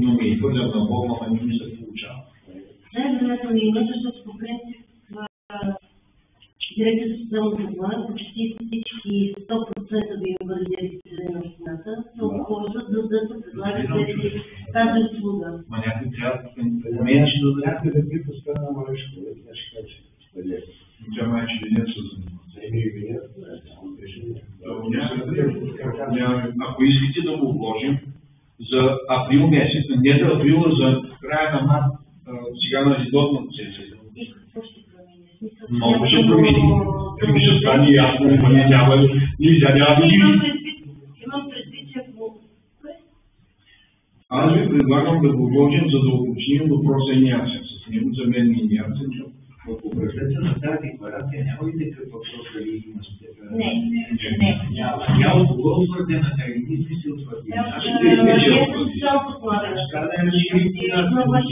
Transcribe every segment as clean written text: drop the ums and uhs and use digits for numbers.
трудно ми хвърлям на Бога, но не ми се получава. Времето ми има, защото по принцип дирекция за социалното облагане, почти всички 100% да им бъде дирекция на общината, се обхождат, за да се предлагат тази услуга. Ма някой трябва да менше да даде. Някой да би поставя мъжко, да ще кажа. Тя майче винят се за това. Ако искате да го вложим за април месец, не за април, а за края на март, сега на ледотната сесия. Много ще промени. Ще стане ясно, но няма да видим. Имам предвид, че Аз ви предлагам да го вложим, за да уточним въпроса и ясен. С него за мен и ясен. В образеца на тази декларация няма ли такъв въпрос дали има степен? Не. Няма отговор утвърдената или мисли се утвърдена.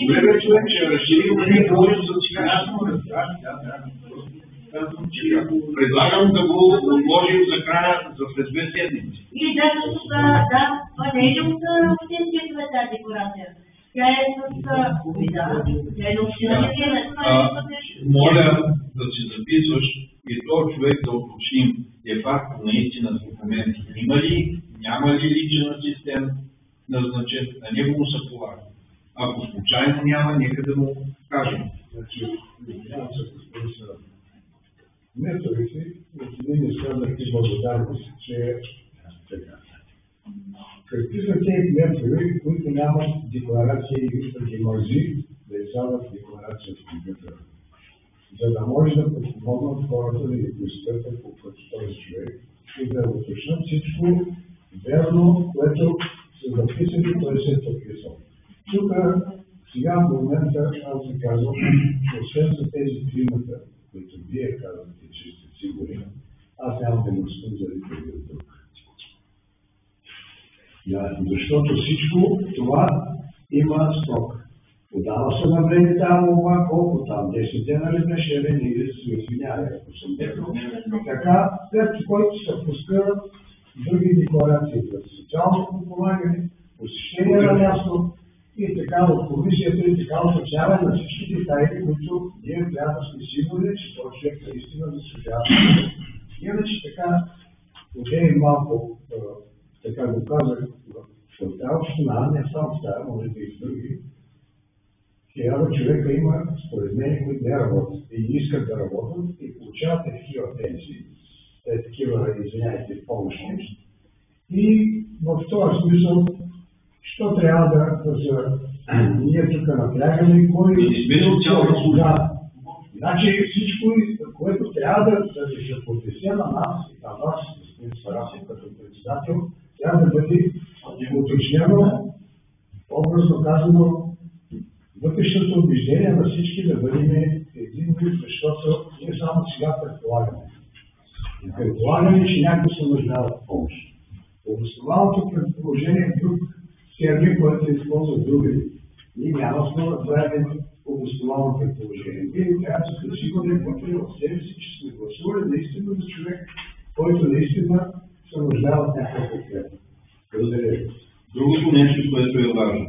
Време човек ще разширим, не говорим за сега. Предлагам да го отложим за края, за след 2 седмици. Или даже това не е от общинския съвет тази декларация. Тя е тя е на община. Моля да си записваш и този човек да уточним е факт наистина с документи. Има ли, няма ли личен асистент назначен, на него му се полага. Ако случайно няма, нека да му кажем. Вместо ли си, господин изказахте благодарност, че какви са тези кметове, които нямат декларация и виждат ги мързи да издават декларация в компютъра, за да може да подпомогнат хората да ги пристъпят по този човек и да уточнят всичко верно, което са записали, той се е подписал. Тук сега в момента аз ви казвам, че освен за тези тримата, които вие казвате, че сте сигурни, аз нямам да му спомня за никой друг. Защото всичко това има срок. Подава се на време там това, колко там, 10 дена ли беше, или се извинява, ако съм детно. Така, след който се пускат други декларации за социално подпомагане, посещение на място и така от комисията и така уточняване на всички детайли, които ние трябва да сме сигурни, че този човек наистина заслужава. Иначе така, отдели малко, така го казах, в тази община, не само в тази, може би и в други, 1000 човека има, според мен, които не работят и не искат да работят и получават такива пенсии, такива, извиняйте, помощни. И в този смисъл, що трябва да ние тук напрягаме, кой да. Значи всичко, което трябва да се поднесе на нас и на вас, господин Сарасов, като председател, трябва да бъде уточнено, образно казано, вътрешното убеждение на всички да бъдем един вид, защото ние само сега предполагаме. И предполагаме, че някой се нуждава от помощ. Обоснованото предположение е друг термин, който се използва други. Ние няма смисъл да правим обосновано предположение. Вие трябва да сте сигурни в себе си, че сме гласували наистина за човек, който наистина се нуждава от някакъв подкрепа. Благодаря ви. Другото нещо, което е важно.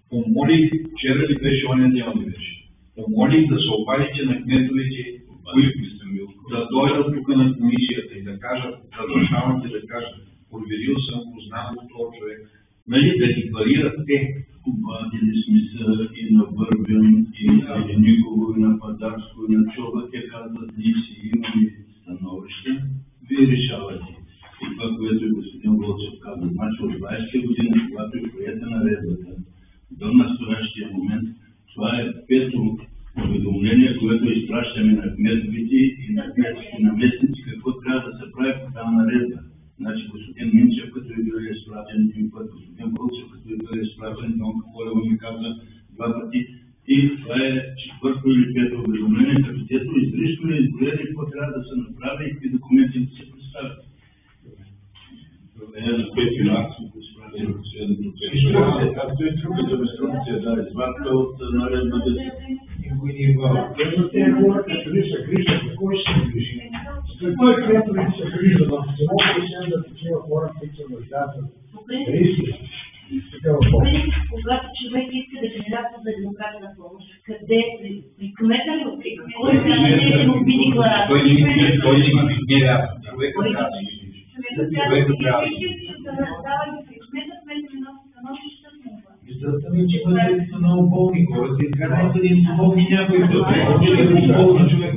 Помолих, вчера ли беше, оня ден ли беше. Помолих да се обадите на кметовете, които да дойдат тук на комисията и да кажат, да да кажат, проверил съм, познал от този човек. Нали, да декларират те. Обадили сме се и на Върбен, и на Никово, и на Падарско, и на Чоба. Те казват, ние си имаме становище, вие решавате. И това, което господин Волчев каза, значи от 20 година, когато е приета наредбата, до настоящия момент, това е 5-то уведомление, което изпращаме на кметовете и на наместници, какво трябва да се прави по тази наредба. Значи господин Минчев, като е бил изпратен един път, господин Волчев, като е бил изпратен, Дон Колева ми каза 2 пъти. И това е 4-то или 5-то уведомление, като тето изрично е изброено какво трябва да се направи и какви документи да се представят. На 5 марта го изпратен Както и другата инструкция, да, извадка от наредбата. Ето те хора, като ли са грижа, кой ще се грижи? Кой кметове се грижа в селото и да такива хора, които се нуждаят от риски? Когато човек иска да кандидатства за еднократна помощ, къде при кмета ли? Кой ще му би декларация? Той не има генерация. Човекът трябва да си пише. Човекът трябва да си пише. Мисълта ми, че пациентите са много болни хора, и карайте да им помогне някой път. Болна човек.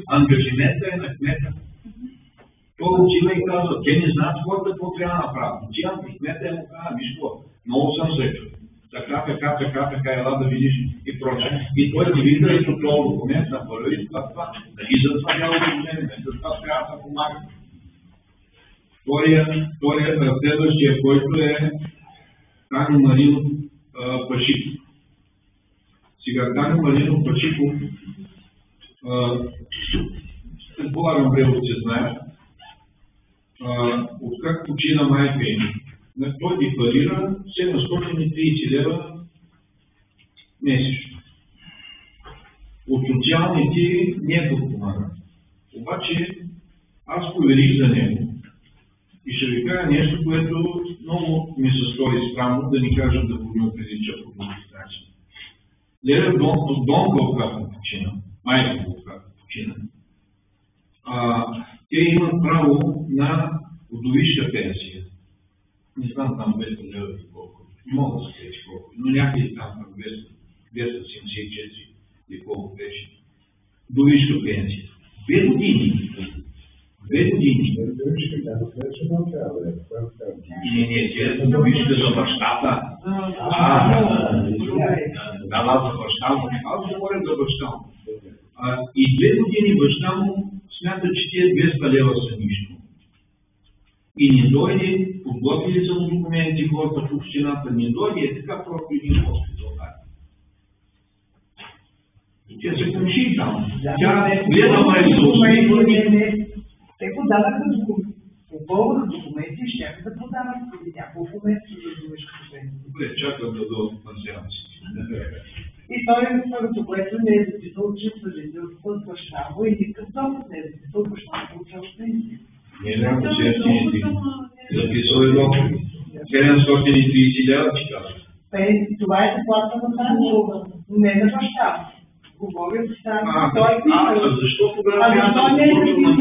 Ангажимента е на кмета. Той отива и казва, те не знаят хората какво трябва да направят. Отивам при кмета и му казва, виж какво, много съм заето. Така, ела да видиш и прочее. И той не вижда и този документ на първи, това. Дали за това няма да вземе, за това трябва да помага. Следващия, който е Таню Маринов Пашиков. Сега Таню Маринов Пашиков, предполагам бреговци знаят, откак почина майка им, той декларира 730 лева месечно. От социалните не подпомага. Обаче аз поверих за него. И ще ви кажа нещо, което много ми се стори странно, да ни кажат да го не оприлича по администрация. Леля Донка, когато почина, майка когато почина, те имат право на вдовишка пенсия. Не знам там 200 лева и колко. Не мога да се кажа колко, но някъде там 274 и колко беше. Вдовишка пенсия. 2 години. Не, тя е вдовишка за бащата. За бащата. Аз говоря за бащата. И 2 години баща му смята, че тия 200 лева са нищо. И не дойде, подготвили са му документи хората в общината, не дойде, е така просто един хоспитал. Тя се помши там. Тя гледа май за те подадаха документи. По повода документи ще да подават преди няколко месеца за вдовишката пенсия. Добре, чакам да дойдат пенсионците. И той първото, което не е записал, че съжителство от баща му и никакъв доход не е записал баща му получава пенсия. Не знам, че е стинити. Записал е доход. 730 лева, че казва. Това е заплата на тази, не на баща. Говоря за това. Защо тогава не е записал?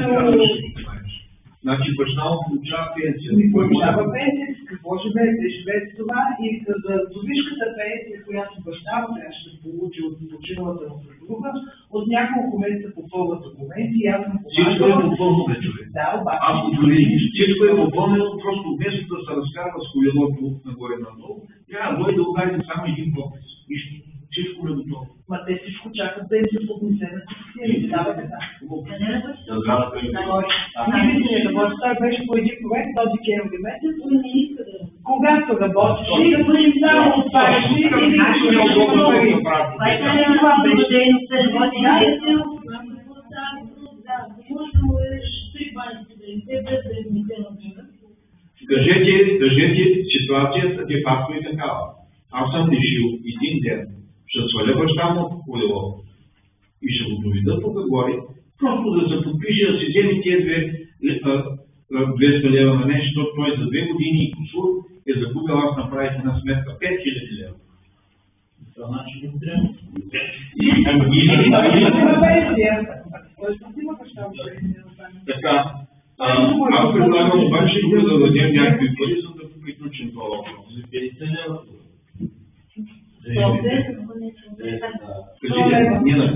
Значи баща му получава пенсия. Получава пенсия, какво живее? Те живеят с това и за вдовишката пенсия, която баща му трябваше да получи от починалата му съпруга, от няколко месеца попълват документи и аз му помагам. Всичко е попълнено, човек. Да, обаче. Ако дори всичко е попълнено, просто вместо да се разкарва с колелото нагоре-надолу, трябва да дойде да удари само един подпис. Нищо. Всичко е готово. Ма те всичко чакат да им се поднесе на квартирите. Да, така. Той беше по един проект до декември месец. Когато работеше, да бъдем само отварящи и да Кажете, ситуацията де факто е такава. Аз съм решил един ден, ще сваля баща му от колело и ще го доведа тук горе, просто да се подпише, да си вземе тия 200 лева на нещо, защото той за 2 години и кусур е загубил, аз направих една сметка 5000 лева. Това значи не трябва. Така, аз предлагам обаче да дадем някакви пари, за да приключим това въпрос. За 50 лева. Кажите, Нина,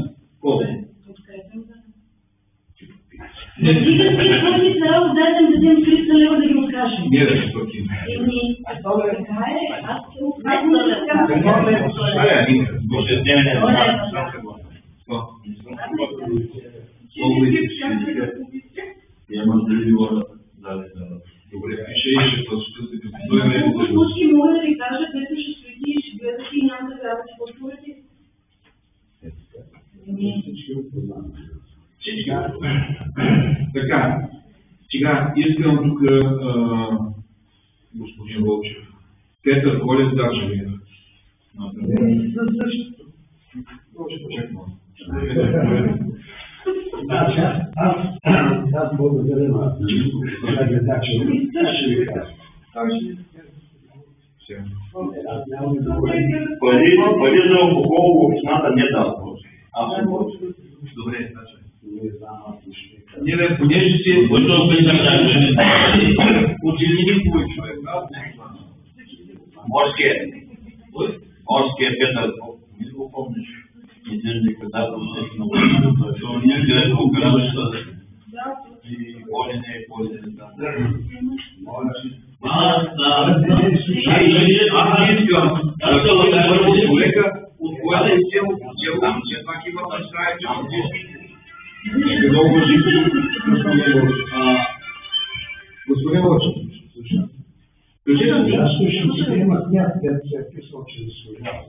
колко? Не стига ти твърди трябва да дадем 300 лева да ги откажем. Не да се платим. Няма дали хора дали да... Добре, пише и ще платите. Колко случаи мога да ви кажа, дето ще свети и ще гледате и няма да трябва да си платите? Всички. Така, сега искам тук господин Вълчев. Петър Колев даже ви е. За същото. Чакай. Значи, аз благодаря на колега Дачев. Ще ви кажа. Аз нямам да говоря. Пари за алкохол в общината не дава. Добре, значи. Не знам, аз ще ви кажа. Не, понеже си отделени твой човек, Морския Петър, не го помниш. Един когда посетих на войната, то някъде по градущата и Олине и Полине. Аз първо човека, от която е цяло, все пак има представител. Много господин Лъчев, Аз слушам, че имат някакъв писал, че заслужава.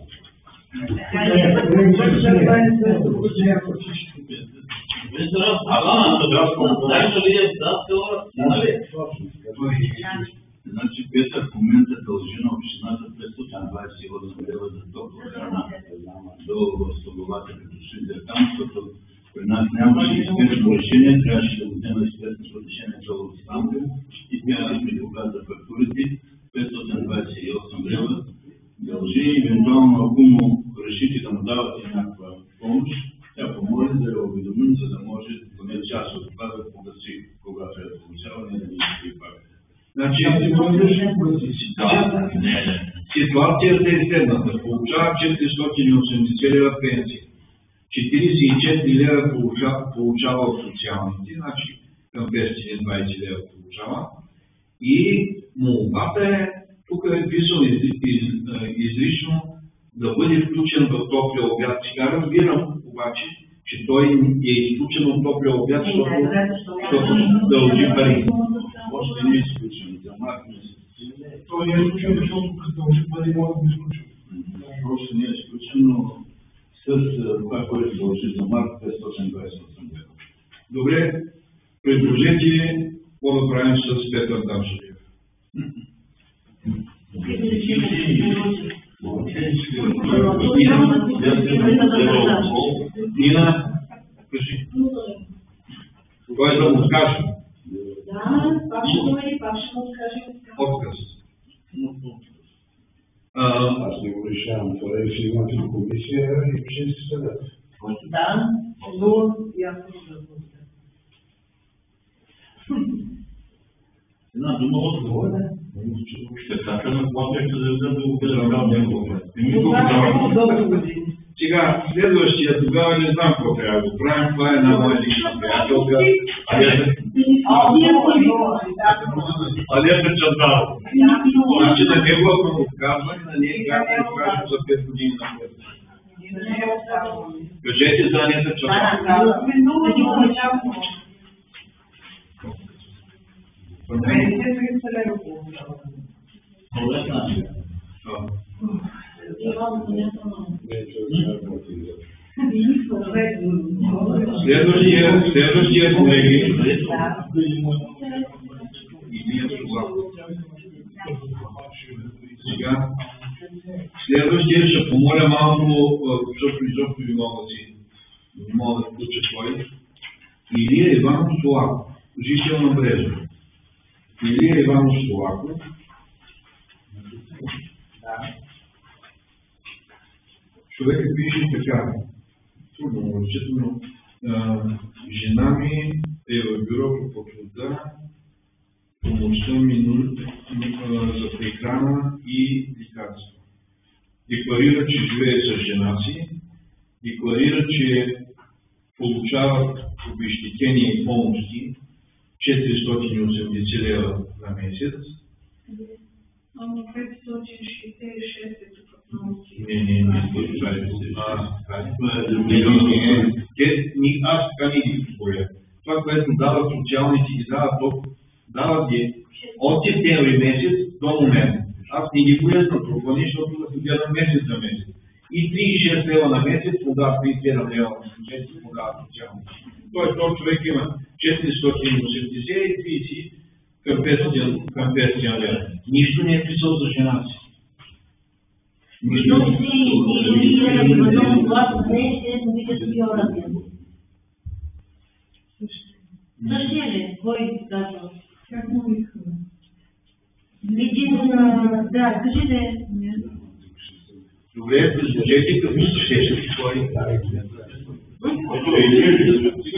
Значи Петър в момента дължи на общината 528 лева за топла храна. Долу в столовата като шидер там, защото при нас нямаше изпитно решение, трябваше да взема изпитно решение долу в Станка и тя ми доказа фактурите 528 лева дължи. Евентуално ако му решите да му давате някаква помощ, тя помоли да я уведомим, за да може поне част от това да погаси, когато я получава, не да ни се пак. Значи, ситуацията е следната. Получава 480 лева пенсия. 44 лева получава от социалните, значи към 520 лева получава. И молбата е, тук е писано изрично, да бъде включен в топлия обяд. Сега разбирам обаче, че той е изключен от топлия обяд, защото дължи пари. Още не е изключен, за март месец. Той не е изключен, защото като дължи пари може да го изключим. Още не е изключен, но с това, което дължи за март 528 лева. Добре, предложете какво да правим с Петър Дачев. Нина, кажи. Кой да му скаже? Да, пак ще го и пак ще му откажем. Отказ. Аз не го решавам. Това е, че имате комисия и общински съвет. Да, Но ясно да бъде. Една дума отговор, ще така на платеща да го предлагам него. Това е години. Сега, следващия тогава не знам какво трябва да го правим. Това е една моя лична приятелка. Алията Чандал. Значи на него ако му отказваме, на нея как да откажем за 5 години напред. Кажете за Алията Чандал. Следващия колеги. Сега. Следващия ще помоля малко, защото изобщо ви не мога да включа той. Илия Иванов Солаков, жител на Брежа. Илия Иванов Солаков. Човекът пише така. Трудно му речето, но жена ми е в бюрото по труда, помощта ми за прехрана и лекарство. Декларира, че живее с жена си, декларира, че получават обезщетения и помощи 480 лева на месец. Ама 566 е тук. Не, аз така не ги споря. Това, което дават социалните, ги дават ги от септември месец до момента. Аз не ги поясна профани, защото да се гледам месец за месец. И 36 лева на месец подават 37 лева на месец, подават социалните. Тоест, този човек има 480 и 30 към 500 лева. Нищо не е писал за жена си. Същия ли? Кой казва? Как му вика? Един, да, кажете. Добре, предложете като ще кой.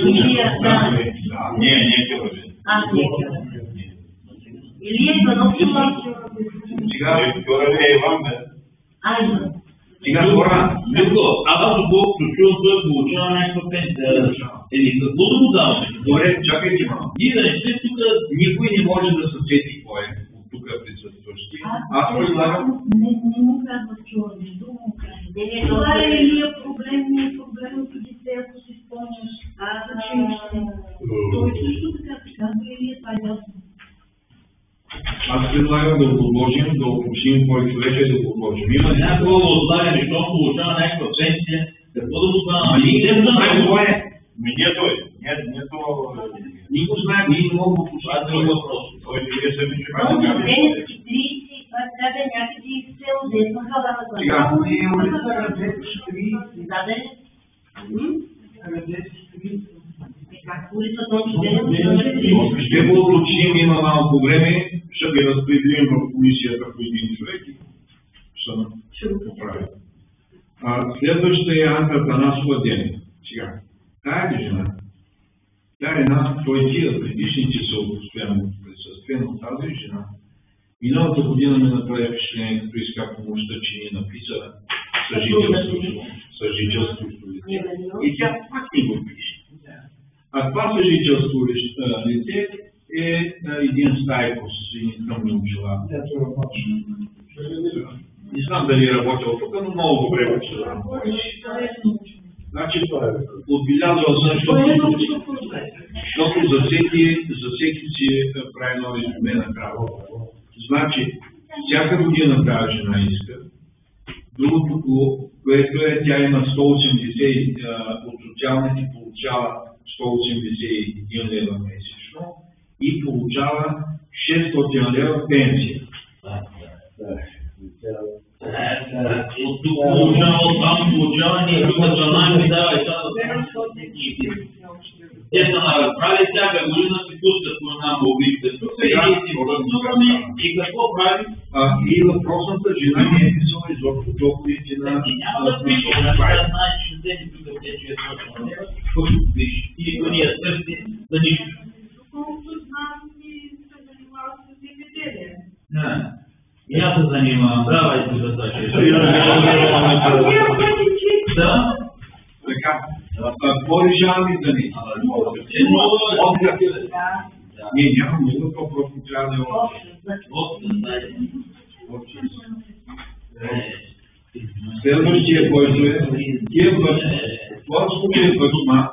Илия, да. Не, Кьове. Илия Иванов и Марко. Сега, Кьове е Иван, бе. Иван. сега хора, Милко, аз доколкото чувам, той получава някаква пенсия. Какво да му даваме? добре, чакайте малко. Ние да не сте тук. Никой не може да се сети кой е от тук присъстващи. Аз предлагам, Не му казвах Чорни, друго му казвах. Това Това е е Илия проблемното дете, ако си спомняш. За училище. Той също така казва Илия, това е ясно. аз предлагам да го отложим, да уточним кой човек е да го отложим. Има Някакво да оставим, защото получава някаква пенсия. Какво да му даваме? Ама ние не знаем кой е. Не той. Не това. Ние го знаем, ние не можем да Това е послушаме. друг въпрос. Той вие сами ще Този кажете. Деневски 30, това трябва да е някъде из село Десна халана. Сега, И улица Радецки 30. Да, да. Радецки 30. Как улица Тончо Денев? ще го уточним, има малко време, ще ги разпределим в комисията по един човек и ще поправим. Следващата е Анка Танасова Денева. Сега, тая жена, тя е една, той тия предишните са от постоянно присъствие, но тази жена, миналата година ми направи впечатление, като иска помощта, че ни написа съжителството лице. И тя пак ни го пише. А това съжителство лице е един стайкос и не съм научила. Не знам дали е работил тук, но много добре го ще знам. Значи, отбелязал съм, защото за всеки си прави нови резюме на право. Значи, всяка година тази жена иска. Другото, което е, тя има 180, от социалните получава 181 лева месечно и получава 600 лева пенсия. От тук получава, от там получава, ние тук за найми дава и това да те са направили всяка година си пускат по една молбите. Тук и ние си гласуваме и какво правим? И въпросната жена не е писала изобщо доходите на... Няма да пише, да знаеш, че тези тук тече е точно. Какво пише? И го ние търси за нищо. Колкото знам, ти се занимаваш с земеделие. И аз се занимавам, давай тук да тъчеш. Да? Така, какво решаваме да ни? Не, няма много, то просто трябва да е следващия, който е, тия пъти, това случая пътма,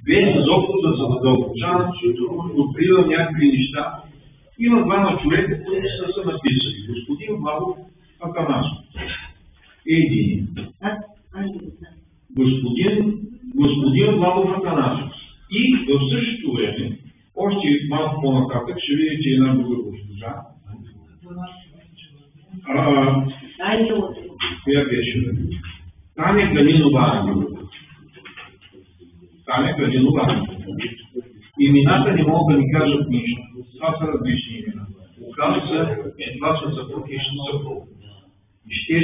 без изобщо да се задълбочават, защото откривам някакви неща. Има двама човека, които са написали. Господин Владов Атанасов. Един. Господин Владов Атанасов. И в същото време, още малко по-нататък, ще видите една друга госпожа. Коя беше? Таня Галинова Ангелова. Таня Галинова Ангелова. Имената не могат да ми кажат нищо. Това са различни имена. Оказва се, това са съпруг и съпруг. Ще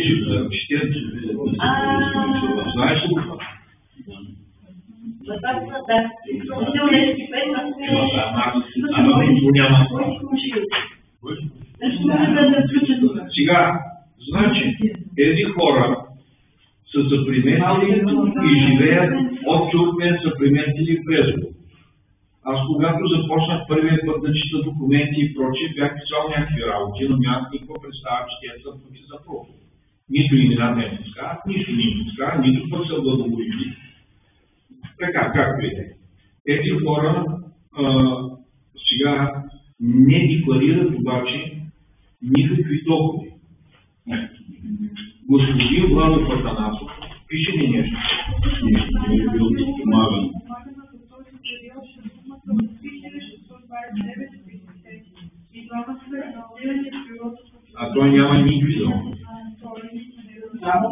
знаеш ли това? Сега, значи, тези хора са се приметили и живеят от Тюркмен, са приметили в Резово. Аз когато започнах първият път да чета документи и прочие, бях писал някакви работи, но нямах никаква представа, че те са тук за просто. Нито имената не пускават, нищо не пускават, нито пък са благополучни. Така, както и да е. Тези хора сега не декларират обаче никакви доходи. Господин Владов Атанасов пише ли нещо? Не е бил подпомаган. А той няма никакви доходи. Аз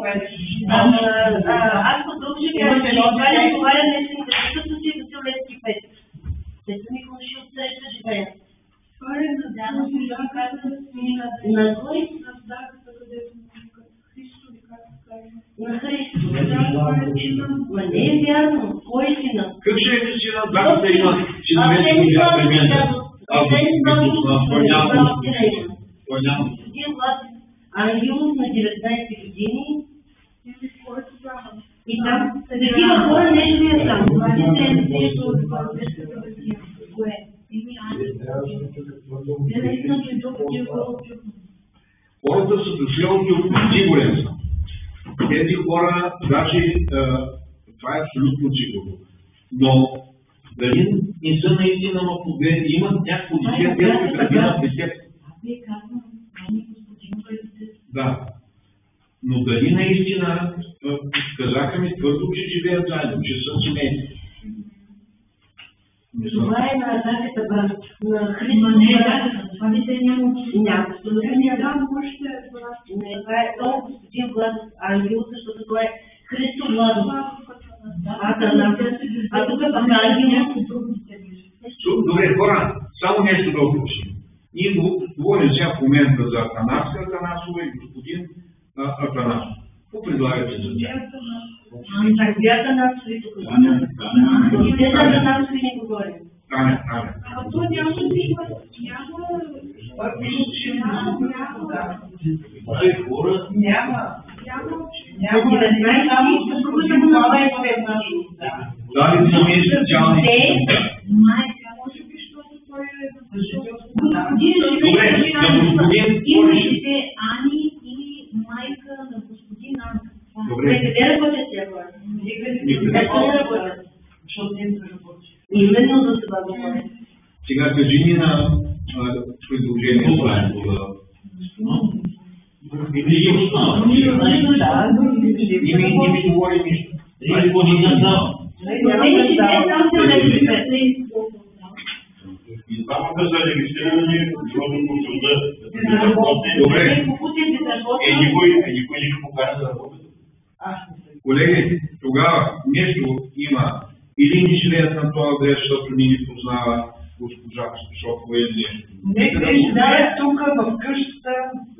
подължих, че това не отговаря на Съюза си Васил Левски 5. кой? На здравата, където му искат. Христо ли как се казва? На Христо. Да, Ма не е вярно. Кой е сина? Как ще е сина? Датата има синовете, които я премена. Той няма. Господин Влади Ангелов на 19 години. който трябва. И там такива хора не живеят там. Хората са дошли от юг, сигурен съм. Тези хора, даже това е абсолютно сигурно. Но дали не са наистина наподвени, имат някакво дете, детска градина, дете. Да. Но дали наистина, казаха ми твърдо, че живеят заедно, че са семейни. Това е на Азаката брат, на Христо. Това не те няма учили. Няма. Не, това е този господин Влад Ангел, защото той е Христо Владов. А тук е пък Ангел. Добре, хора, само нещо да уточним. Ние говорим сега в момента за Атанаска Атанасова и господин Атанасов. Какво предлагате за тях? Вие Атанасови тук. Те за Атанасови не говорим. Тане. А то няма да има. Дали са ми специални. Добре, на господин Имате Ани или майка на господин Анка. Добре. Къде работят тя хора? Никъде. Къде работят? Защото не се работи. Именно за това говоря. Сега кажи ни на предложението. Не ми говори нищо. И двамата са регистрирани родно по труда. Добре. Никой не ги покана да работят. Колеги, тогава нещо има. Или ни живеят на този адрес, защото ни ги познава госпожа Шопова или нещо. Нека да живеят тук в къщата,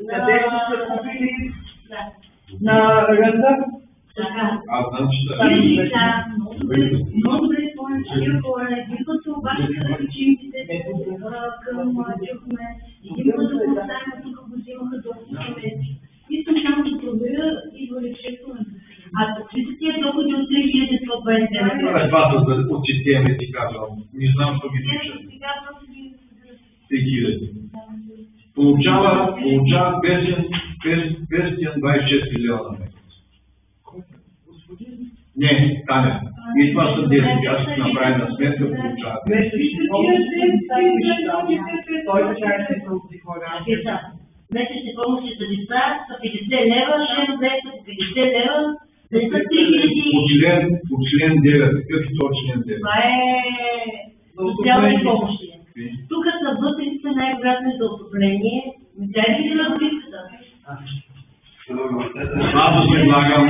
където са купили на ръда. Аз знам, че са. Много добре спомням, че тия хора, един път се обаждаха учениците към Чухме, един път да поставим тук го взимаха доста месеци. Искам само да проверя идвалечето на а какви са тия доходи от 3129? Това да отчетеме, ти казвам. Не знам, що ги пиша. 3000. Получава песен 26 лева на месец. Не, Таня. И това са 10. Аз ще направя на сметка, получава. Месечни помощи за деца са 50 лева, член 250 лева, не са 3000. По член 9. Какъв е то член 9? Това е социални помощи. Тук са вътрешните най-вероятни за отопление. Дайте ли на близката? Аз предлагам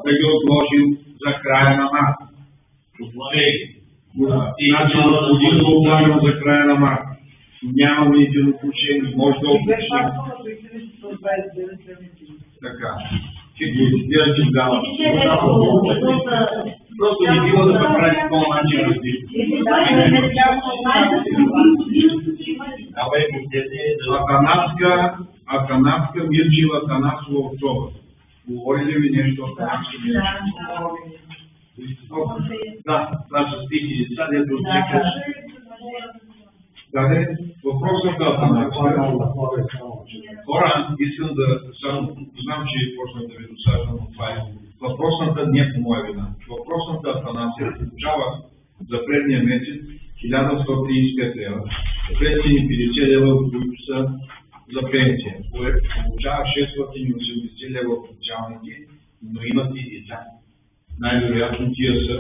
да ги отложим за края на март. Значи да отлагам за края на март. Нямаме единодушие, може да отложим. Така. Да ти дава. Просто не бива да направи по начин различно. Атанаска Мирчева Атанасова Овцова. Говори ли ви нещо от Атанаска Мирчева? Да, това са стихи деца, дето отчекаш. Даде, въпросът е Атанаска. Хора, искам да само, знам, че почнах да ви досаждам, но това е. Въпросната не е по моя вина. Въпросната Атанасия получава за предния месец 1135 лева. Предния 50 лева, които са за пенсия. Получава 680 лева от социалните, но имат и деца. Най-вероятно тия са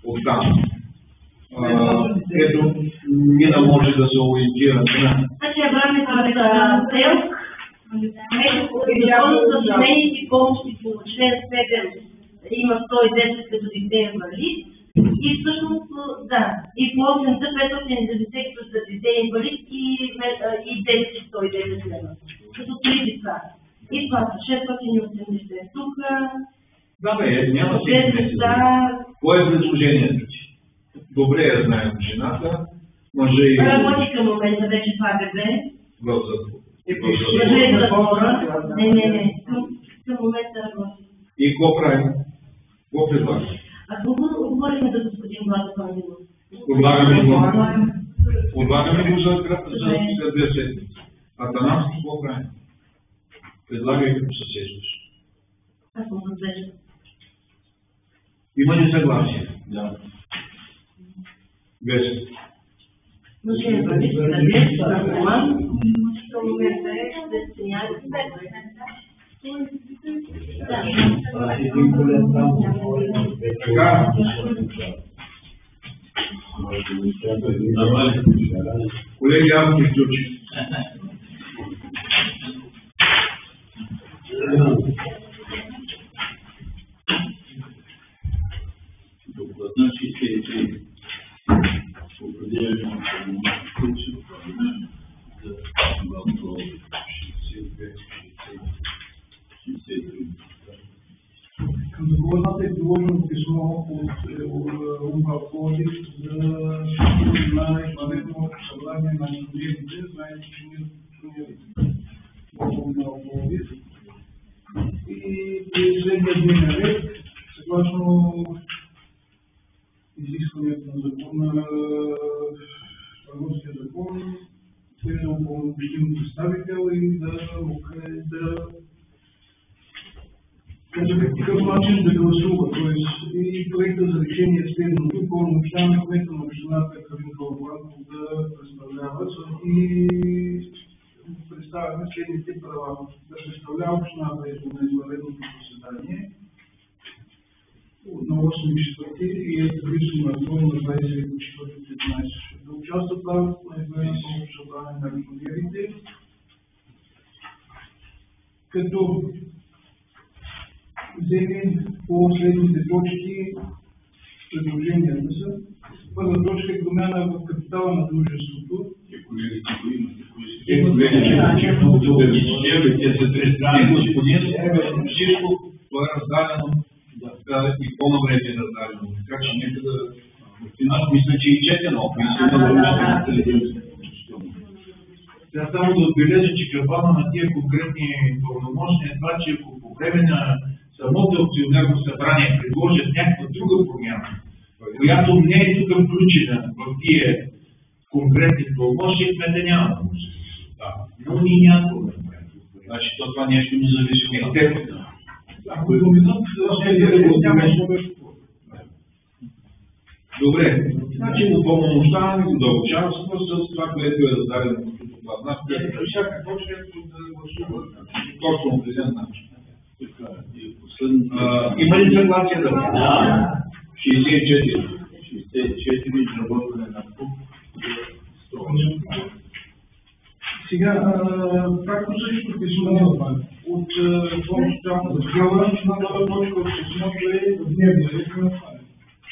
оттам. Ето, мина може да се ориентира. Значи, времето за ТЕЛК, за семейните помощи по член 7 има 110 като дете инвалид, И всъщност, да, и по 590 за дете инвалид и детски 110 лева. Като 3 деца. И това са 680. Тук... Да, бе, няма всеки месец. Кое е предложението ти? Добре я знаем жената, мъжа и... Работи към момента вече това бебе. В затвора. Мъжа е в затвора. Не. Към момента работи. И какво правим? Какво предлагаме? Ако говорихме да господин Владо Пандилов. Отлагаме го за 2 седмици. Атанасов, какво правим? Предлагай като се сещаш. Аз съм разглеждам. Има ли съгласие? Да. Весело. Мъжа е в наркоман. Към момента е да се няма Така. Колеги, аз приключих. Докладна 63. Определено на случай за Балто 62. Към договорната е приложено писмо от УМБА Пловдив за на извънредно събрание на инженерите. Знаете, че ние УМБА Пловдив. И при следния дневен ред, съгласно изискването на закона, Търговския закон, следва упълномощим представител и да каже какъв начин да гласува. Тоест и проекта за решение е следното, упълномощаваме кмета на общината Калин Калаборатов да представлява и представяме следните права. Да представлява общината на извънредното заседание на 8.4 и е предвидено на 24.15. Да участва правото на извънредното събрание на акционерите, като вземе по следните точки предложенията са. Първа точка е промяна в капитала на дружеството. Всичко това е раздадено и по-навреме е раздадено. Така че нека да... Аз мисля, че и четено. Сега само да отбележа, че кърбана на тия конкретни пълномощни е това, че ако по време на самото акционерно събрание предложат някаква друга промяна, която не е тук включена в тия конкретни пълномощни, кмета няма да може. Но ние няма да направим. Значи това нещо не зависи от теб. Ако изминат, добре, значи упълномощаваме го да участва с това, което е раздадено от доклад. Всяка точка е да гласува. Точно определен начин. Има ли съгласие да бъде? Да. 64. 64 изработване на ПУП. Сега, както също писмо от Фонд социална закрила, на точка от писмото е в дневния ред,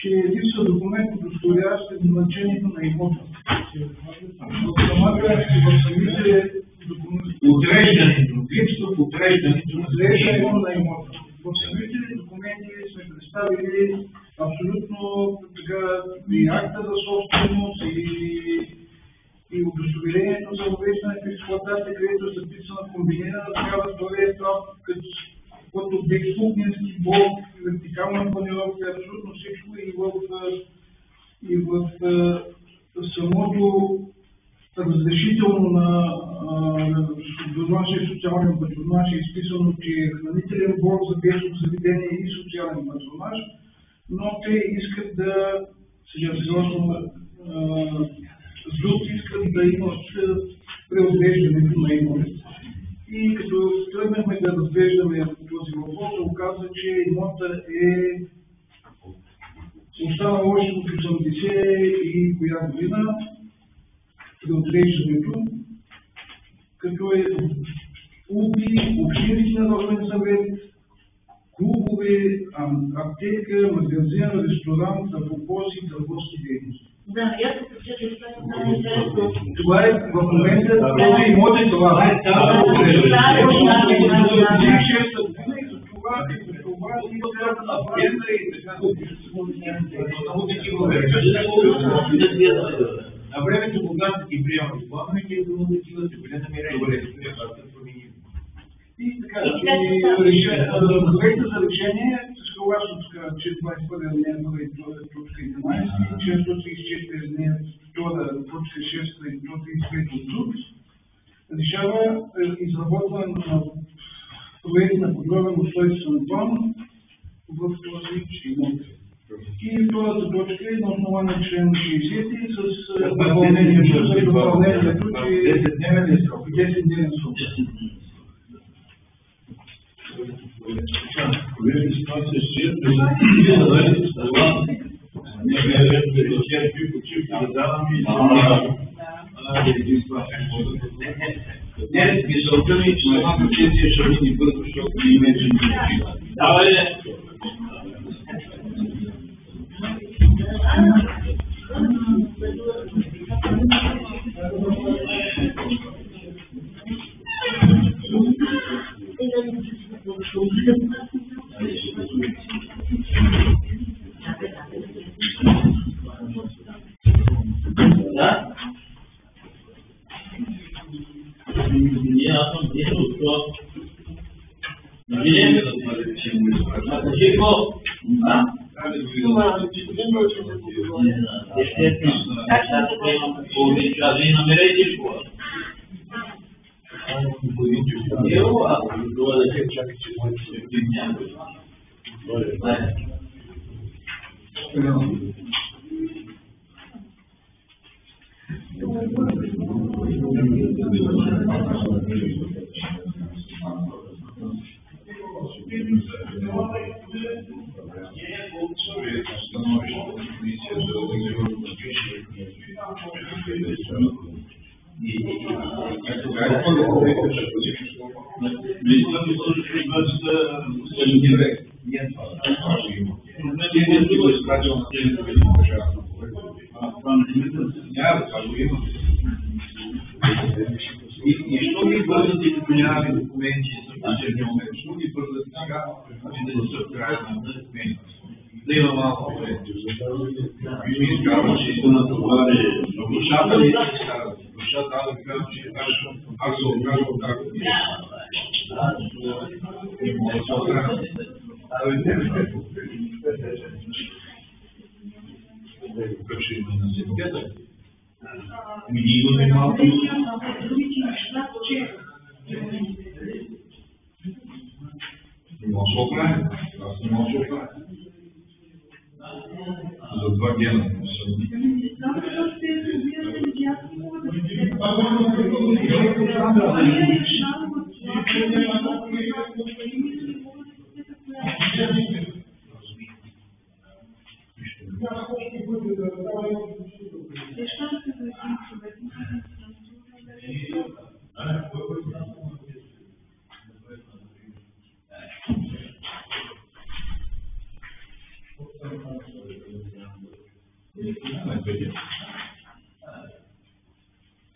че липсва документ, удостоверяващ значението на имота. В самите документи... Отреждането, липсва в отреждането на имота. В самите документи сме представили абсолютно и акта за собственост, и удостоверението за въвеждане в експлоатация, където е записана комбинирана такава втория етап, като обект кухненски блок, вертикална планировка, абсолютно всичко и в самото разрешително на домашния социален патронаж е изписано, че е хранителен блок за детско заведение и социален патронаж, но те искат да съгласно ЗУТ искат да имат преотвеждането на имота. И като тръгнахме да разглеждаме този въпрос, се оказа, че имота е останал още от 80 и коя година при отреждането, като е УПИ, общински надзорен съвет клубове, аптека, магазин, ресторант, автобуси и търговски дейности. Да, аз се прочетох това е интересно. Това е в момента, този имот е това. На времето, когато ги приемат плановете, е било такива, се били намерени. И така, проекта за решение, съгласно член 21 алинея 2 и точка 11, член 134 алинея 2, точка 6 и 135 от ЗУТ, решава изработване на проект на подробен устройствен план в този имот. И втората точка е на основание член 60 с допълнението, че 10-дневен срок. 10-дневен срок. Не, мисълта ми, че самата сесия ще бъде бързо, защото не имеете никакви.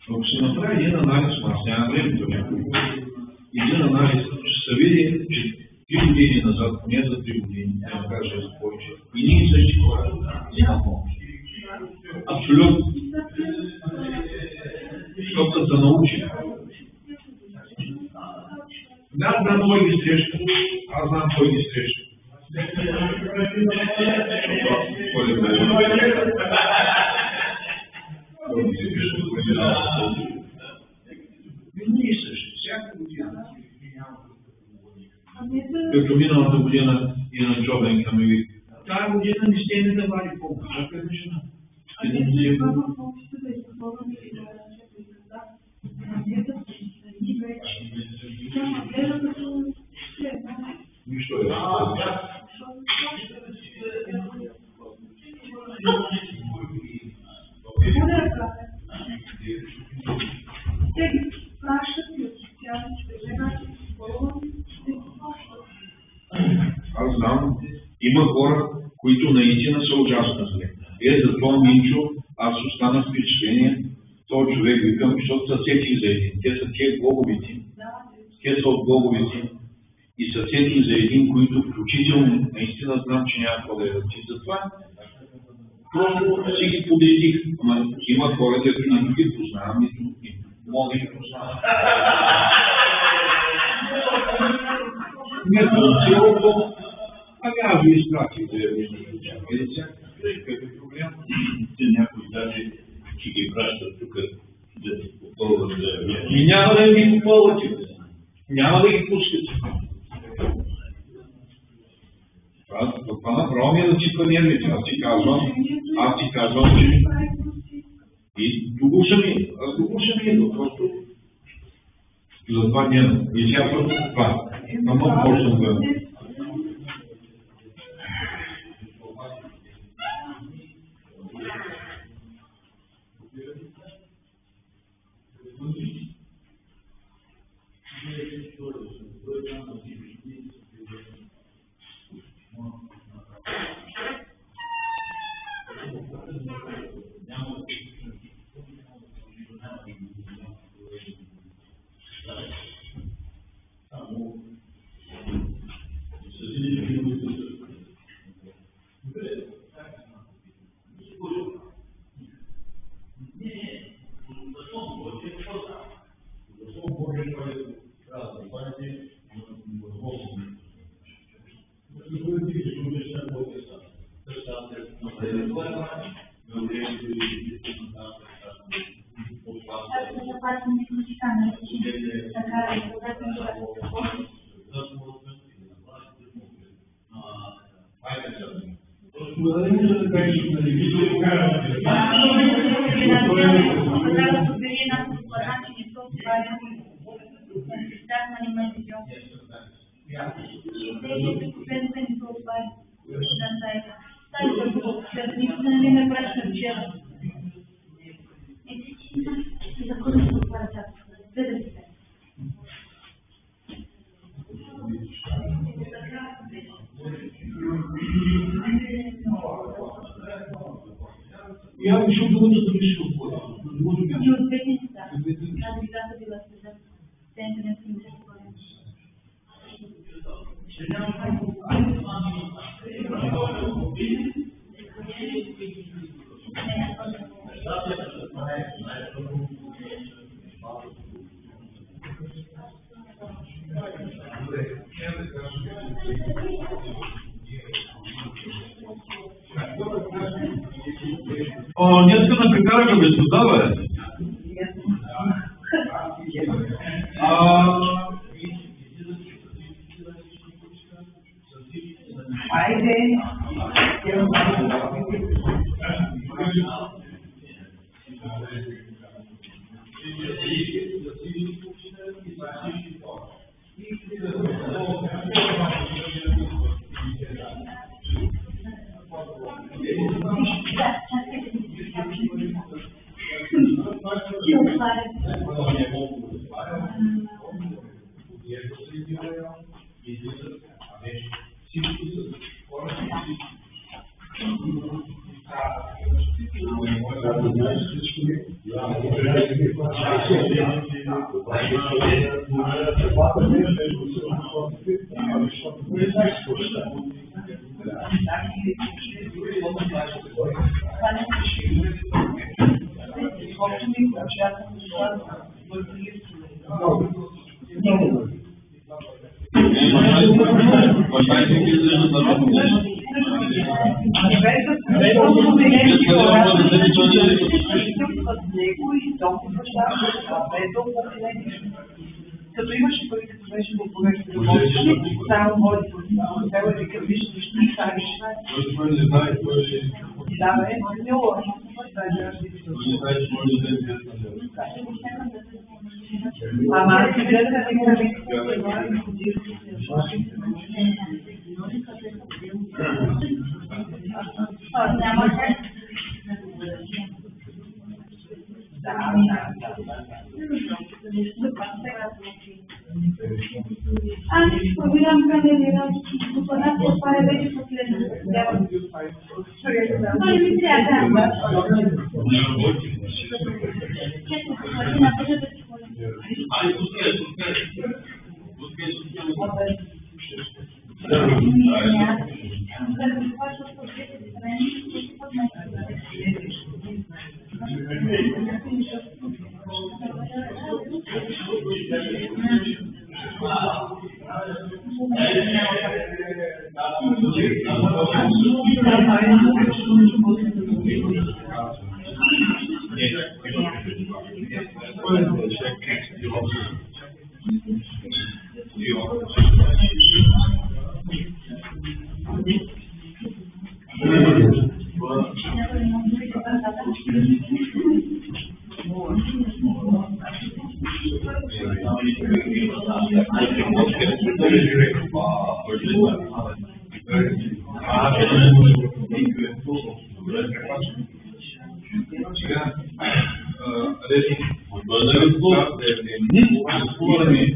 Ако се направи един анализ, аз няма времето някой, един анализ, ще се види, че 3 години назад, поне за 3 години, не да кажа за повече, и ние същи хора няма помощ. Абсолютно. Защото да научим. Да, знам кой ги среща, аз знам кой ги среща. Ние също, всяка година. Като миналата година и на Джобенка ми вика, тази година не ще не давали помощ. Каква е жена? Нищо е. Те ги пращат и от социалните веднага, които наистина са ужасни. За това, Минчо, аз останах с впечатление, този човек викам, защото се сетих за един. Те са тия глобовици, те са от глобовици и се сетих за един, които включително, наистина знам, че няма какво да ядат. Затова просто си ги подредих. Ама има хора, които нито ги познавам, нито мога да ги познавам. Не цялото, аз ви изпратих да я виждате. Какъв е проблем? Те някои даже ще ги пращат тук да се попълват заявления. И няма да ги попълват. Няма да ги пускат. Това направо ми е да ципа нервите. Аз ти казвам, че... И аз доглушам едно, просто... Затова няма. И сега просто това. Ама почнам да... Я еще думаю, что решил. Днеска напрекараха без вода, бе. Айде! Като имаше пари, като беше в повече работи, само води по цяло и вика, виж, защо не ставиш? Да, бе, не лошо. Ама аз си гледам да ми няма как. Аз проверявам кандидата, попадат по това вече последното. Той ми трябва, да. Не работи. Честно, на пътята си ходим. Ай, пускай. Пускай системата.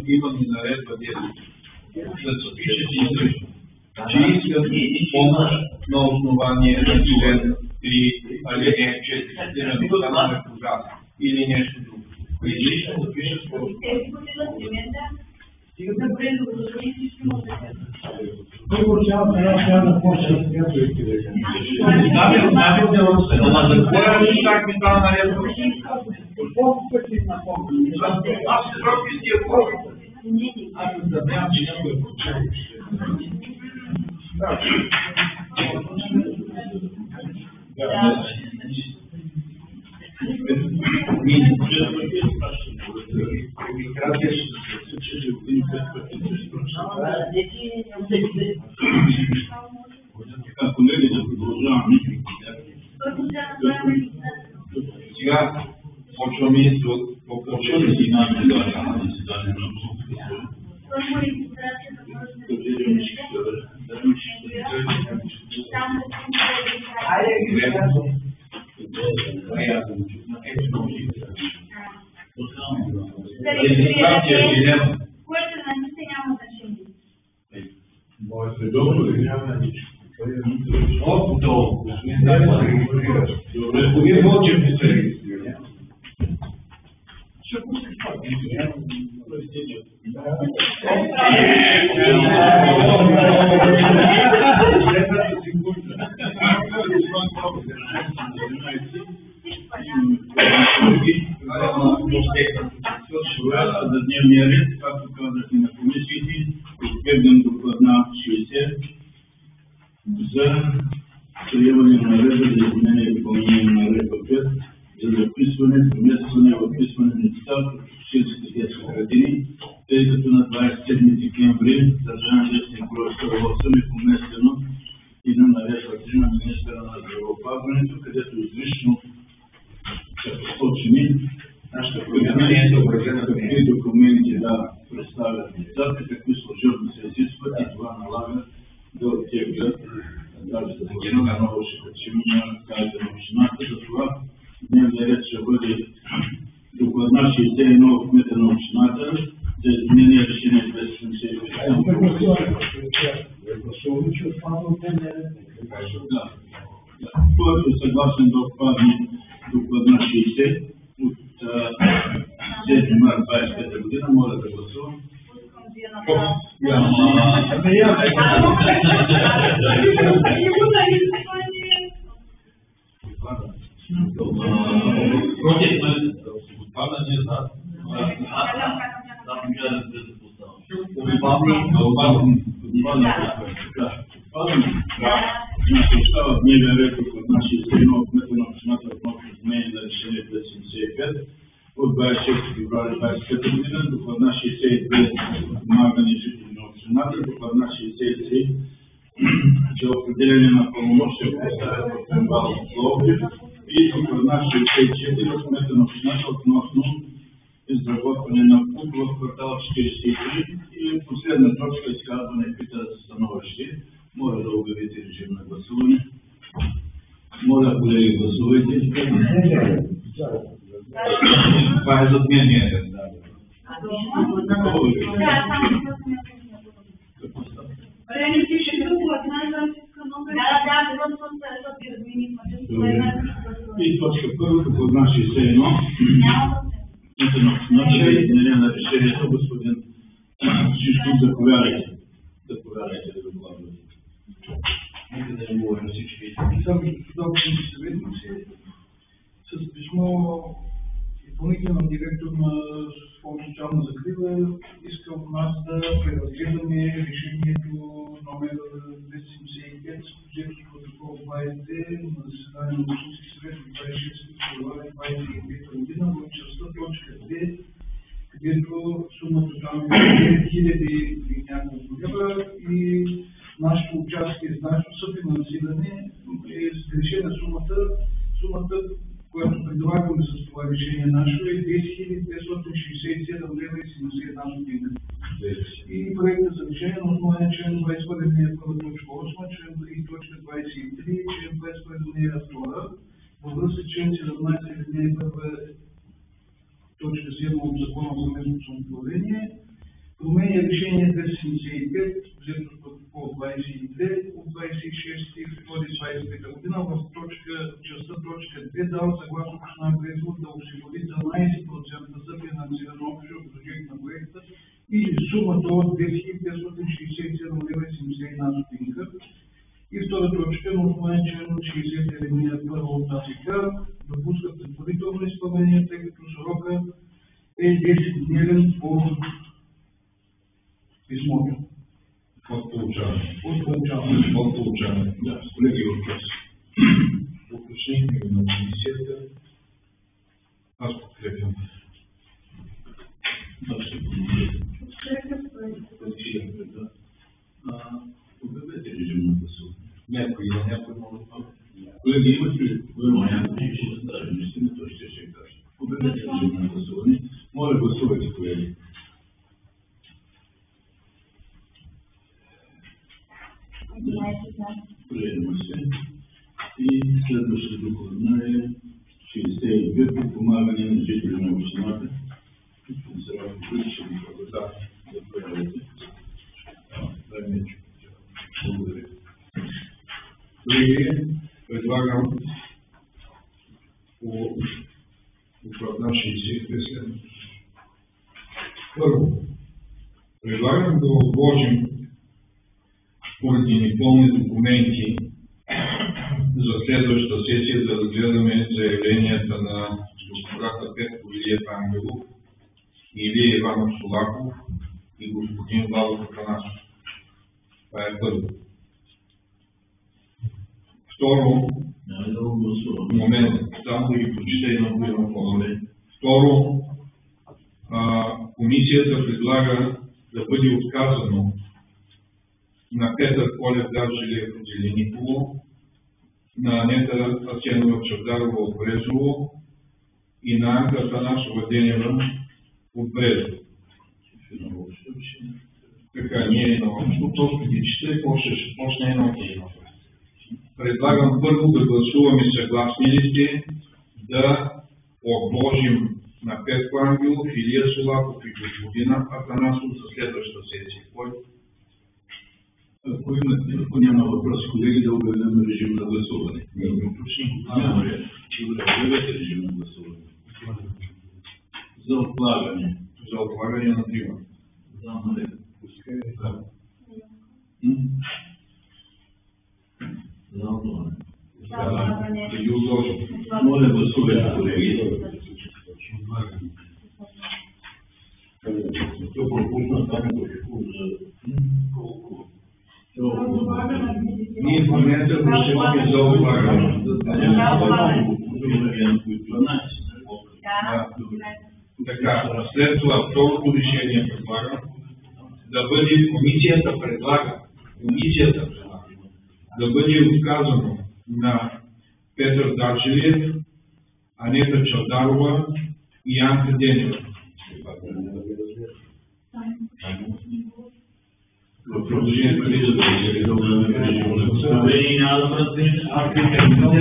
Имаме наредба 10. Да се пише, че искат помощ на основание на член 3, алинея 4, цитирани станаме пожар или нещо друго. Излично да пишат просто. Първо цялата една трябва почва с която искате да кажа. Ама за кое как ми стана наредба? Колко пъти напомня? Аз се срок и тия хора. Аз да знам, че някой е почва. Колеги, да продължаваме. Сега почваме по почваме си на заседание на Първо регистрацията което на нищо няма значение. Моето е добро, да няма нищо. долу. Вие мълчим не се регистрира. За дневния ред, както казахме на комисиите, изгледам докладна 60 за приемане на наредба за изменение и допълнение на наредба 5 за записване, преместване, отписване на деца в общинските детски градини, тъй като на 27 декември Държавен вестник брой 108 е поместено и на наредба 3 на министъра на здравеопазването, където изрично са посочени нашата програма не е съобразена какви документи да представят децата, какви служебно се изискват и това налага да оттеглят даже да загинува много ще качим на сайта на общината. За това дневният ред ще бъде докладна 61 от кмета на общината за изменение решение 275. Гласуваме, че отпадна от дневния ред. Да. Който е съгласен да отпадне докладна 60 от 7 марта 25 година, моля да гласувам. Против отпадане за Остава дневен ред от нашия изменение от кмета на общината относно изменение на решение 275 от 26 февруари 25 година, докладна 62 подпомагане жители на общината, докладна 63 за определение на пълномощия в представят в Централно Пловдив и докладна 64 от кмета на общината относно изработване на ПУК в квартал 43 и последна точка изказване пита за становище. Моля да обявите режим на гласуване. Моля, колеги, гласувайте. това е за дневния ред. Да, Заповядайте. Заповядайте да докладвате. Нека да не говорим всички. Само общински съветници с писмо изпълнителен директор на Фонд социална закрила иска от нас да преразгледаме решението номер 275, взето с протокол 20 на заседание на Общински съвет от 26 февруари 2025 година в частта точка 2, където сумата там е 2000 и няколко лева и нашето участие, нашето съфинансиране е решена сумата, която предлагаме с това решение нашето е 10 567 лева и 71 стотинка. И проектът за решение на основание член 21 точка 8, член 3 точка 23, член 21 2, във връзка с член 17 точка 7 от Закона за местното самоуправление, променя решение 275, взето с протокол 22 от 26 февруари 2025 година в частта точка 2 дава съгласно община Брегово да осигури 12% за финансиране общо бюджет на проекта или сумата от 2567 лева и 71 стотинка. И втора точка на основание член 60 алинея 1 от АСК допускат предварително изпълнение, тъй като срока е 10-дневен по писмото. От получаване. От получаване. Да, колеги, въпрос. Уточнихме го на комисията. Аз подкрепям. Обявете режим на гласуване. Някой може да бъде. Колеги, имате ли? Някой ще зададе, наистина той ще каже. Обявете режим на гласуване. Моля, гласувайте, колеги. Приема се. И следващата докладна е 62 подпомагане на жители на общината. Благодаря. Колеги, предлагам по доклад на 60 следното. Първо, предлагам да отложим поради непълни документи за следващата сесия да разгледаме заявленията на господата Петко Илиев Ангелов, Илия Иванов Солаков и господин Владо Атанасов. Това е първо. Второ, момент, само да ги прочита едно по-добре. Второ, комисията предлага да бъде отказано на Петър Колев Даржилиев от Зелениково, на Анета Асенова Чавдарова от Брезово и на Анка Атанасова Денева от Брезово. Така, ние на общо, просто ги чета и ще почне едно от. Предлагам първо да гласуваме съгласни ли сте да отложим на Петко Ангелов, Илия Солаков и господина Атанасов за следващата сесия. Ако няма въпрос, колеги, да обявим режим на гласуване. Обявете режим на гласуване. За отлагане. За отлагане на трима. За отлагане. Да ги отложим. Моля, гласувайте, колеги. Това пропусна само колко. Ние в момента решаваме за отлагане. Така, след това второто решение предлагам да бъде комисията предлага да бъде отказано на Петър Даржилиев, Анета Чавдарова и Анка Денева. В продължението ли да бъде и няма да бъде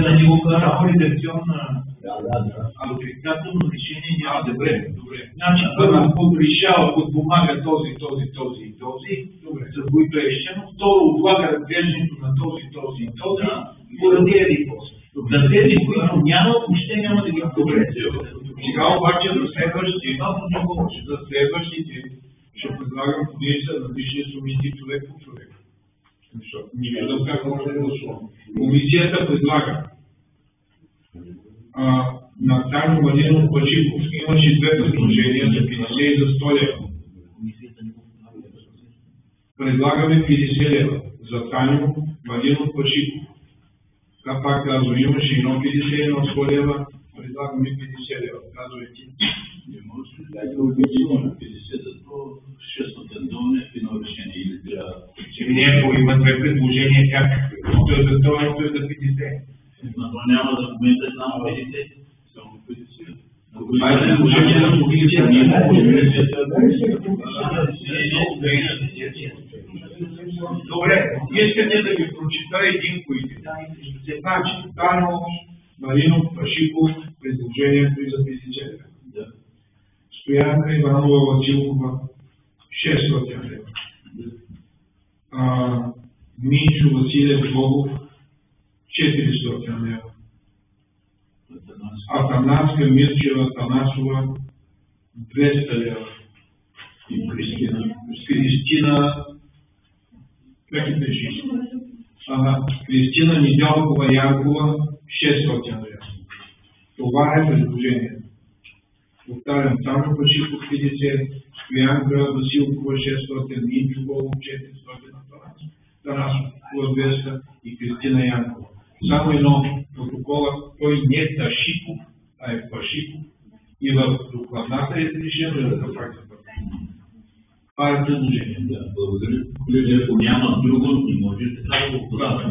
да ни го кара редакционна отрицателно решение няма да бъде. Значи първо решава, подпомага този, за които е решено, второ отлага разглеждането на този, поради едипост. За тези, които няма, въобще няма да ги добре. Сега обаче за следващите ще предлагам комисия различни сумити човек по човек. Защото не виждам как може да гласувам. Комисията предлага на Таню Малинов Пачиков. Имаше две предложения за 50 и за 100 лева. Предлагаме 50 лева за Таню Малинов Пачиков. Така пак казвам, имаше едно 50 и едно 100 лева. Предлагаме 50 лева. Казвай ти. Не може да е обидимо 50 за 600 долна едно решение или трябва. Не, ако има две предложения, как? Той е за 100, той е за 50. Но няма да момента само 50. Само 50. Това е предложение на комисията. Ние добре, искате да ви прочита един които. Значи, Таню Малинов Пашиков, предложението и за 50 лева. Стоянка Иванова Василкова, 600 лева. Минчо Василев Богов, 400 лева. Атанаска Мирчева Танасова, 200 лева. И Кристина, как е пиши? Кристина Недялкова Янкова, 600 лева. Това е предложението. Повтарям, Таню Пашиков 50, Стоянка Василкова 600, Минчо Богов 400, Танасова 200 и Кристина Янкова. Само едно протокола, той не е Ташиков, а е Пашиков. И в докладната е решено да факта. Това е предложение. Да, благодаря. Колеги, ако няма друго, не може така да го правим.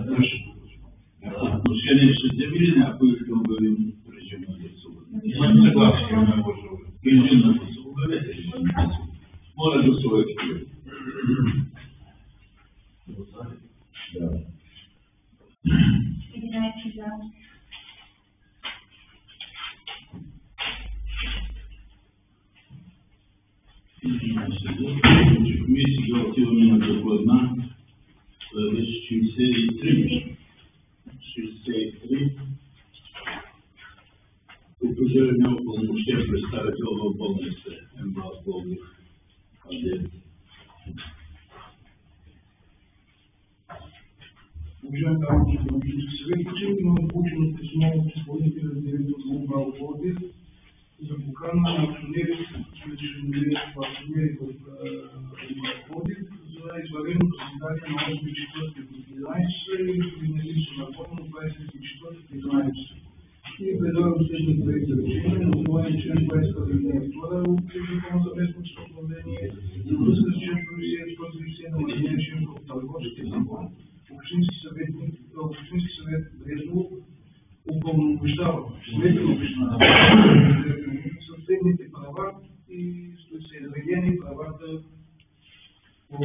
Отношение ще вземе ли някой да обявим режим на гласуване? Имате съгласие на гласуване. Режим на гласуване. Обявете режим на гласуване. Моля гласувайте. Да. 11 за. Сега отиваме на докладна. Беше 63. 63. Упражнение упълномощен представител в болница МБАЛ Пловдив. Уважаеми дами и господа съветници, имаме получено писмо от изпълнителя на директор на МБАЛ Пловдив за покана на акционери в МБАЛ Пловдив за извънредно заседание на 8.4.11 и принесено законно 24.11. И предлагам следния проект за решение на основание член 22 от Закона за местното самоуправление и връзка с член 50 на алинея 6 от Търговския закон. Общински съвет Брезово упълномощава членовете на общината със следните права и са изредени правата, по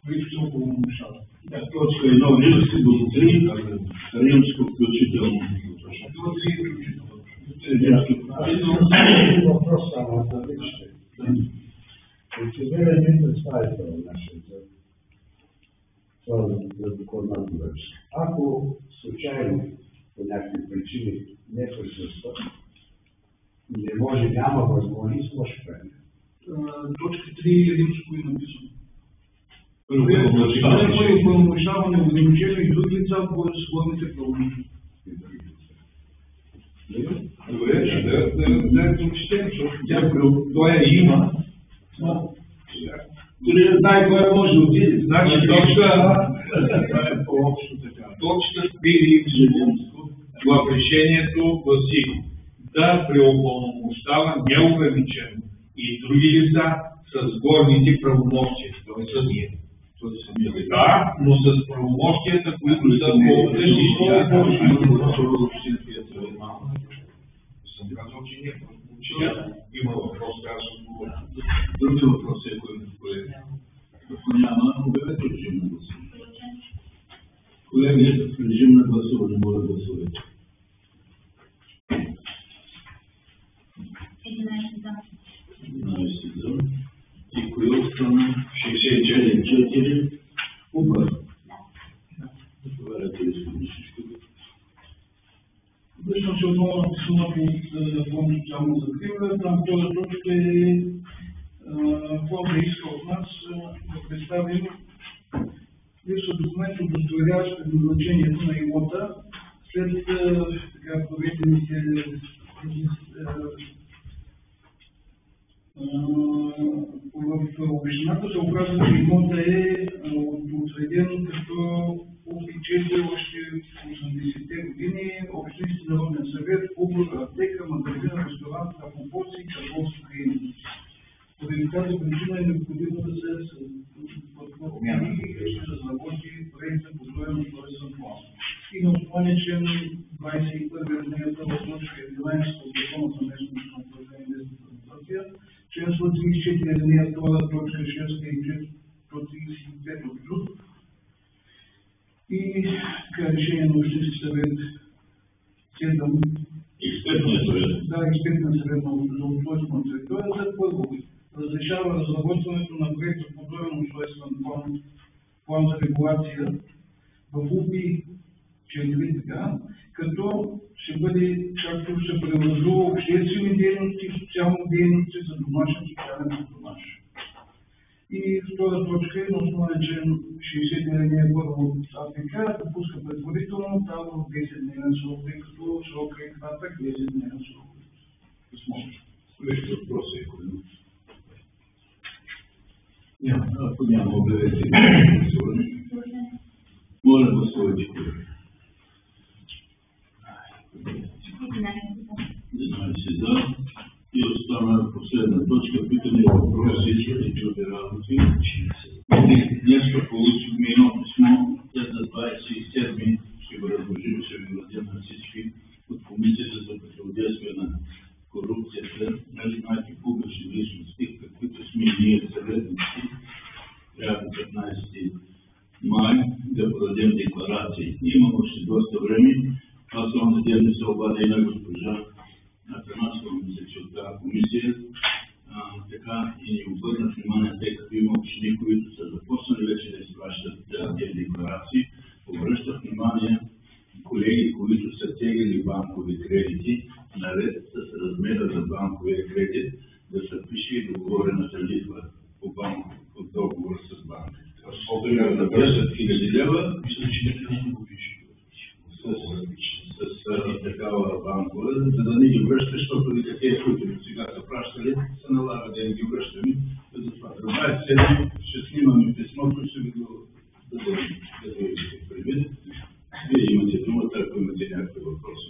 които се упълномощават. Точка 1, римски до 3, римско включително. До 3 включително. Въпрос само да вижте. Прецизира един представител на нашия за докладна поръчка. Ако случайно по някакви причини не присъства, не може, няма възможност, може правим. Точка 3 римско е написано. Първо е упълномощаване ограничено и други лица, които са главните правомощия. Добре, да прочетем, защото той има. Дори не знае кой може да отиде. Значи, точка 3 в решението гласи да преупълномощава неограничено и други лица с горните правомощия. Това са ние. Да, но с правомощията, които са по-различни. Съм казал, че не е. Има въпрос, казвам. Други въпроси, колеги. Ако няма, обявете режим на гласуване. Колеги, режим на гласуване, моля да гласувате. 11 за. 11 за. И кои остана? 64. Упа. Заповядайте, господин Шишков. Връщам се отново на писмото от Фонд социално закрила. Там втора точка е фонд да иска представим липсва документ, удостоверяващ предназначението на имота след така проведените в общината се оказва, че имота е утвърден като обичете още в 80-те години. Общински народен съвет, клуб, аптека, магазин, ресторант, апополци и търговски клиенти. Поради тази причина е необходимо да се промяна и да се разработи проект за подробен устройствен план. И на основание член 21 алинея 1 точка 11 от Закона за местното самоуправление и местната администрация, член 134 алинея 2 точка 6 и член 135 от ЗУТ и така решение на Общински съвет 7. Експертният съвет. Да, експертният съвет за устройство на територия за първо разрешава разработването на проект за подробен устройствен план за регулация в УПИ 4 така, като ще бъде, както ще преобразува обществени дейности и социални дейности за домашен социален патронаж. И втора точка е на основен член 60 алинея 1 от АПК допуска предварително право в 10-дневен срок, тъй като срок е кратък 10-дневен срок. Следващия въпрос е економически. Ако няма обявете, моля гласувайте. 11 за. И остана последна точка, питане и въпроси и чуди работи. Днес получихме едно писмо, за 27 ще го разложим, ще ви дадем на всички от Комисията за противодействие на корупцията, знаете публични личности, каквито сме ние съветници, трябва 15 май да подадем декларации. Имам още доста време. Аз съм надявам да се обадя и на госпожа Атанасова, мисля, че от тази комисия, така и ни обърнат внимание, тъй като има общини, които са започнали вече да изпращат тези декларации. Обръщат внимание колеги, които са теглили банкови кредити, наред с размера за банковия кредит, да се пише и договорената лихва по договор с банка. На 10 000 лева, мисля, че не го пише. С такава банкова, за да не ги връща, защото и такива, които сега са пращали, се налага да ги връщаме. Затова другая седми ще снимаме писмото, ще ви го дадем да го имате предвид. Вие имате думата, ако имате някакви въпроси.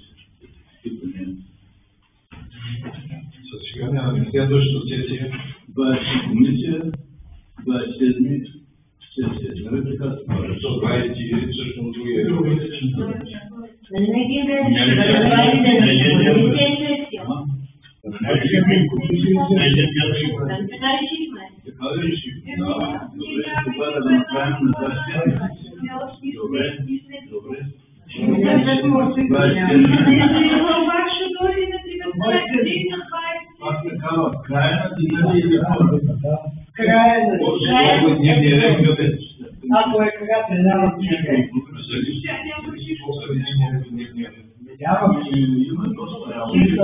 Сега няма следващата сесия. 20 комисия, 27 сесия. Нали така се прави? 20 всъщност другия. Не един ден, 20 така решихме. Така ли решихме? Добре, това да направим на тази седмица. Добре. Пак такава, края на деня или Края на деня. Ако е края, трябва да чекай. има доста работа.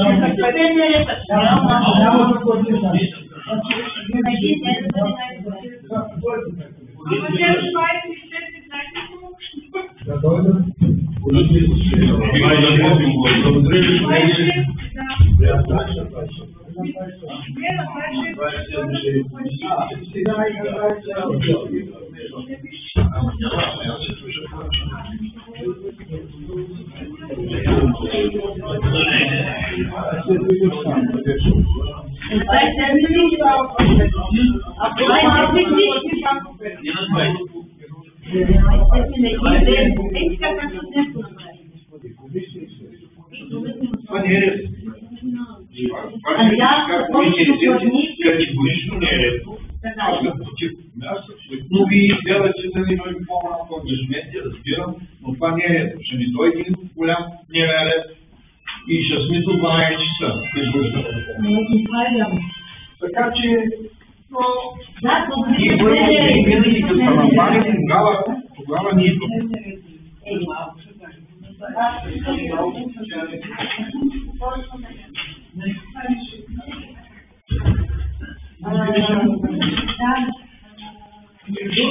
Категорично не е редно. Но ви гледате да ви имаме по-малко ангажименти, разбирам, но това не е редно. Ще ми дойде един голям дневен ред и ще сме до 12 часа. Така че, ние винаги като намалим, тогава ние Между